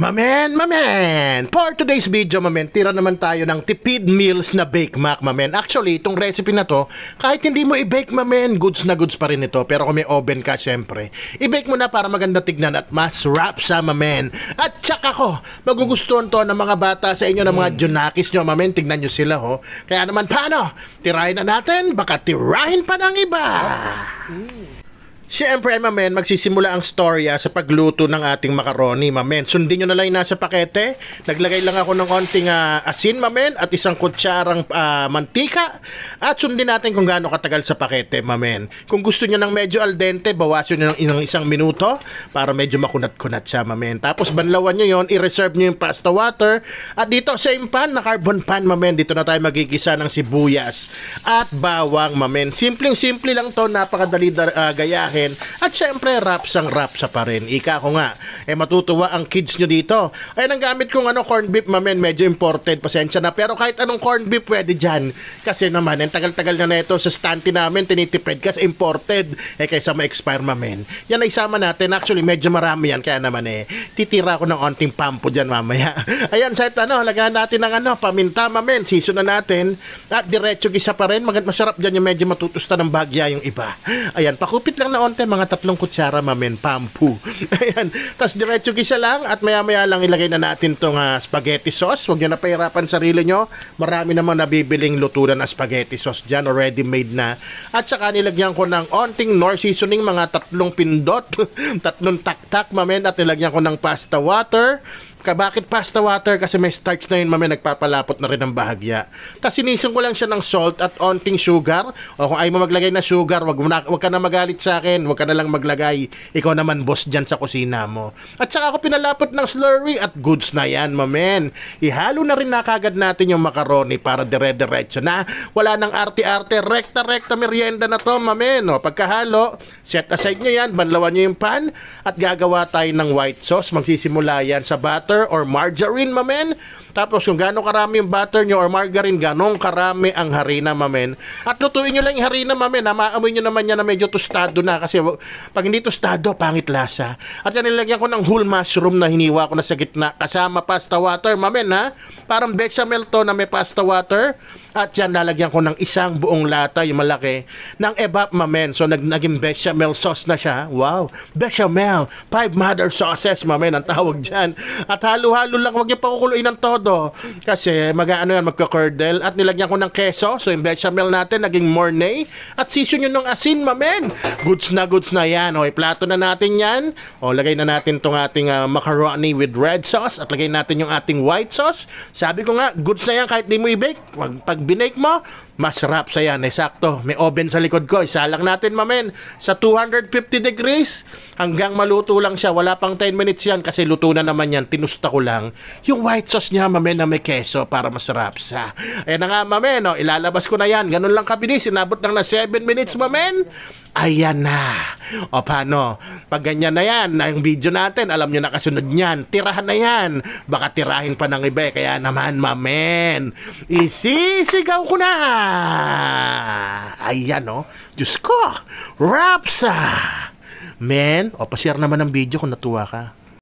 Mamen! For today's video, mamen, tira naman tayo ng tipid meals na Bake Mac, mamen. Actually, itong recipe na to, kahit hindi mo i-bake, mamen, goods na goods pa rin ito. Pero kung may oven ka, syempre, i-bake mo na para maganda tignan at masarap sa, mamen. At tsaka ko, magugustuhan to ng mga bata sa inyo, ng mga junakis nyo, mamen. Tignan nyo sila, ho. Kaya naman, paano? Tirahin na natin, baka tirahin pa ng iba. Siyempre, mamen, magsisimula ang storya sa pagluto ng ating macaroni, mamen. Sundin nyo na lang yung nasa pakete. Naglagay lang ako ng konting asin, mamen, at isang kutsarang mantika. At sundin natin kung gaano katagal sa pakete, mamen. Kung gusto nyo ng medyo al dente, bawasin nyo ng isang minuto para medyo makunat-kunat siya, mamen. Tapos banlawan nyo yon, i-reserve nyo yung pasta water. At dito, same pan, na carbon pan, mamen. Dito na tayo magigisa ng sibuyas at bawang, mamen. Simpleng-simple lang to, napakadali gayahin. At syempre, rapsang rapsa pa rin. Ika ko nga, matutuwa ang kids nyo dito. Ay, ang gamit kong corned beef, mamen, medyo imported, pasensya na. Pero kahit anong corned beef, pwede dyan. Kasi naman, tagal-tagal na ito sa stante namin, tinitipid kasi imported. Kaysa ma-expire, mamen. Yan ay isama natin. Actually, medyo marami yan. Kaya naman, titira ko ng onting pampo dyan mamaya. Ayan, set, lagyan natin ng paminta, mamen. Season na natin. At diretso gisa pa rin. Masarap dyan yung medyo matutusta ng bagya yung iba. Ayan, pakupit lang na mga 3 kutsara, mamen, pampu. Ayan, tas diretso gisa lang at maya-maya lang ilagay na natin tong spaghetti sauce. Huwag nyo na pahirapan sarili nyo. Marami namang nabibiling luturan na spaghetti sauce dyan o ready-made na. At saka nilagyan ko ng onting nor seasoning, mga 3 pindot, 3 taktak, mamen, at nilagyan ko ng pasta water. Bakit pasta water? Kasi may starch na yun, mamen, nagpapalapot na rin ang bahagya. Tapos sinisong ko lang siya ng salt at onting sugar. O kung ayaw mo maglagay na sugar, wag ka na magalit sa akin, wag ka na lang maglagay. Ikaw naman boss dyan sa kusina mo. At saka ako pinalapot ng slurry at goods na yan, mamen. Ihalo na rin na kagad natin yung macaroni para dire-diretso na. Wala nang arte-arte, rekta-rekta merienda na to, mamen. O, pagkahalo, set aside nyo yan, banlawan nyo yung pan at gagawa tayo ng white sauce. Magsisimula yan sa butter or margarine, mamen. Tapos kung gaano karami yung butter nyo or margarine, ganong karami ang harina, mamen. At lutuin nyo lang yung harina, mamen. Maamoy nyo naman yan na medyo tostado na. Kasi pag hindi tostado, pangit lasa. At yan, nilagyan ko ng whole mushroom na hiniwa ko na sa gitna. Kasama pasta water, mamen, ha. Parang bechamel to na may pasta water. At yan, lalagyan ko ng isang buong lata, yung malaki, ng evap, mamen. So, naging bechamel sauce na siya. Wow! Bechamel! 5 mother sauces, mamen, ang tawag dyan. At halo-halo lang, huwag niyo pakukuluin ng todo. Kasi, magka-curdle. At nilagyan ko ng keso. So, yung bechamel natin, naging mornay. At season yun ng asin, mamen. Goods na yan. O, plato na natin yan. O, lagay na natin tong ating macaroni with red sauce. At lagay natin yung ating white sauce. Sabi ko nga, goods na yan kahit di mo i-bake. Pag binake mo, masarap sa yan. Sakto, may oven sa likod ko. Isalang natin, mamen, sa 250 degrees hanggang maluto lang siya. Wala pang 10 minutes yan kasi luto na naman yan. Tinusta ko lang yung white sauce niya, mamen, na may keso para masarap sa. Ayan na nga, mamen, ilalabas ko na yan. Ganun lang kabilis. Inabot lang na 7 minutes, mamen. Ayan na. O paano? Pag ganyan na yan, ang video natin, alam nyo na kasunod niyan. Tirahan na yan. Baka tirahin pa ng iba. Kaya naman, mamen, isisigaw ko na. Ayan, Diyos ko. Rapsa. Men, pashare naman ang video kung natuwa ka.